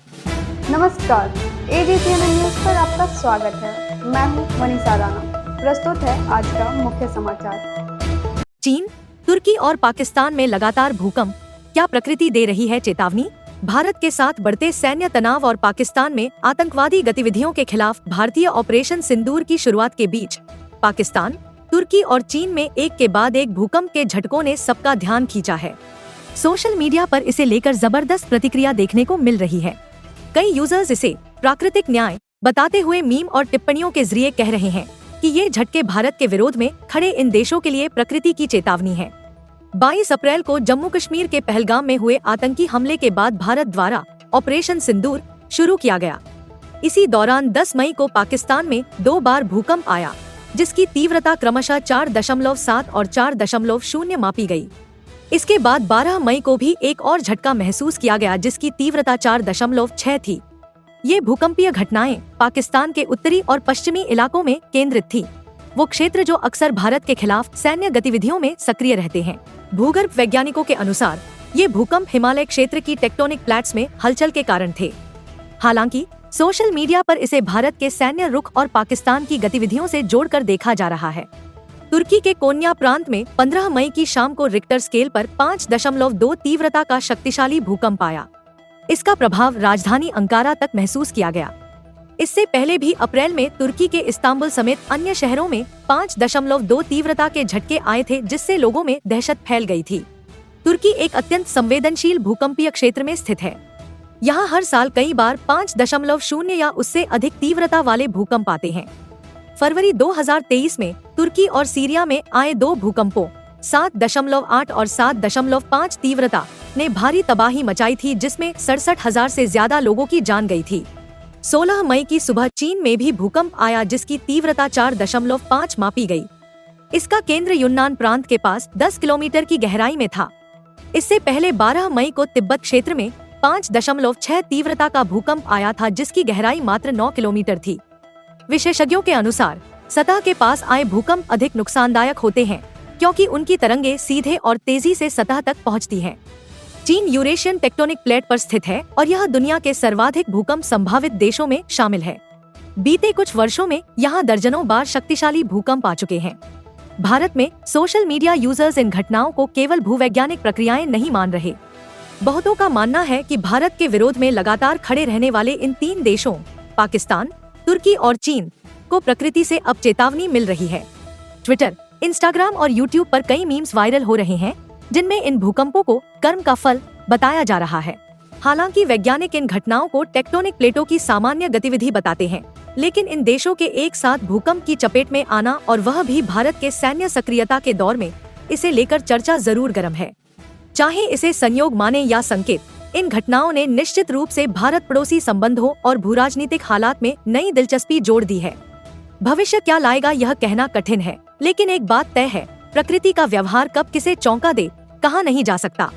नमस्कार, एबीपीएनएन न्यूज़ पर आपका स्वागत है। मैं हूं मनीषा राणा। प्रस्तुत है आज का मुख्य समाचार। चीन, तुर्की और पाकिस्तान में लगातार भूकंप, क्या प्रकृति दे रही है चेतावनी? भारत के साथ बढ़ते सैन्य तनाव और पाकिस्तान में आतंकवादी गतिविधियों के खिलाफ भारतीय ऑपरेशन सिंदूर की शुरुआत के बीच पाकिस्तान, तुर्की और चीन में एक के बाद एक भूकंप के झटकों ने सबका ध्यान खींचा है। सोशल मीडिया पर इसे लेकर जबरदस्त प्रतिक्रिया देखने को मिल रही है। कई यूजर्स इसे प्राकृतिक न्याय बताते हुए मीम और टिप्पणियों के जरिए कह रहे हैं कि ये झटके भारत के विरोध में खड़े इन देशों के लिए प्रकृति की चेतावनी है। 22 अप्रैल को जम्मू कश्मीर के पहलगाम में हुए आतंकी हमले के बाद भारत द्वारा ऑपरेशन सिंदूर शुरू किया गया। इसी दौरान 10 मई को पाकिस्तान में 2 बार भूकंप आया, जिसकी तीव्रता क्रमशः 4.7 और 4.0 मापी गई। इसके बाद 12 मई को भी एक और झटका महसूस किया गया, जिसकी तीव्रता 4.6 थी। ये भूकंपीय घटनाएं पाकिस्तान के उत्तरी और पश्चिमी इलाकों में केंद्रित थी, वो क्षेत्र जो अक्सर भारत के खिलाफ सैन्य गतिविधियों में सक्रिय रहते हैं। भूगर्भ वैज्ञानिकों के अनुसार ये भूकंप हिमालय क्षेत्र की टेक्टोनिक प्लेट्स में हलचल के कारण थे। हालांकि सोशल मीडिया पर इसे भारत के सैन्य रुख और पाकिस्तान की गतिविधियों से जोड़कर देखा जा रहा है। तुर्की के कोन्या प्रांत में 15 मई की शाम को रिक्टर स्केल पर 5.2 तीव्रता का शक्तिशाली भूकंप आया। इसका प्रभाव राजधानी अंकारा तक महसूस किया गया। इससे पहले भी अप्रैल में तुर्की के इस्तांबुल समेत अन्य शहरों में 5.2 तीव्रता के झटके आए थे, जिससे लोगों में दहशत फैल गई थी। तुर्की एक अत्यंत संवेदनशील भूकंपीय क्षेत्र में स्थित है। यहाँ हर साल कई बार 5.0 या उससे अधिक तीव्रता वाले भूकंप आते हैं। फरवरी 2023 में तुर्की और सीरिया में आए 2 भूकंपों 7.8 और 7.5 तीव्रता ने भारी तबाही मचाई थी, जिसमें 67,000 से ज्यादा लोगों की जान गई थी। 16 मई की सुबह चीन में भी भूकंप आया, जिसकी तीव्रता 4.5 मापी गई। इसका केंद्र यून्नान प्रांत के पास 10 किलोमीटर की गहराई में था। इससे पहले 12 मई को तिब्बत क्षेत्र में 5.6 तीव्रता का भूकंप आया था, जिसकी गहराई मात्र 9 किलोमीटर थी। विशेषज्ञों के अनुसार सतह के पास आए भूकंप अधिक नुकसानदायक होते हैं, क्योंकि उनकी तरंगे सीधे और तेजी से सतह तक पहुंचती हैं। चीन यूरेशियन टेक्टोनिक प्लेट पर स्थित है और यह दुनिया के सर्वाधिक भूकंप संभावित देशों में शामिल है। बीते कुछ वर्षों में यहाँ दर्जनों बार शक्तिशाली भूकंप आ चुके हैं। भारत में सोशल मीडिया यूजर्स इन घटनाओं को केवल भूवैज्ञानिक प्रक्रियाएं नहीं मान रहे। बहुतों का मानना है कि भारत के विरोध में लगातार खड़े रहने वाले इन 3 देशों पाकिस्तान, तुर्की और चीन को प्रकृति से अब चेतावनी मिल रही है। ट्विटर, इंस्टाग्राम और यूट्यूब पर कई मीम्स वायरल हो रहे हैं, जिनमें इन भूकंपों को कर्म का फल बताया जा रहा है। हालांकि वैज्ञानिक इन घटनाओं को टेक्टोनिक प्लेटों की सामान्य गतिविधि बताते हैं, लेकिन इन देशों के एक साथ भूकंप की चपेट में आना और वह भी भारत के सैन्य सक्रियता के दौर में, इसे लेकर चर्चा जरूर गर्म है। चाहे इसे संयोग माने या संकेत, इन घटनाओं ने निश्चित रूप से भारत पड़ोसी संबंधों और भूराजनीतिक हालात में नई दिलचस्पी जोड़ दी है। भविष्य क्या लाएगा यह कहना कठिन है, लेकिन एक बात तय है, प्रकृति का व्यवहार कब किसे चौंका दे, कहा नहीं जा सकता।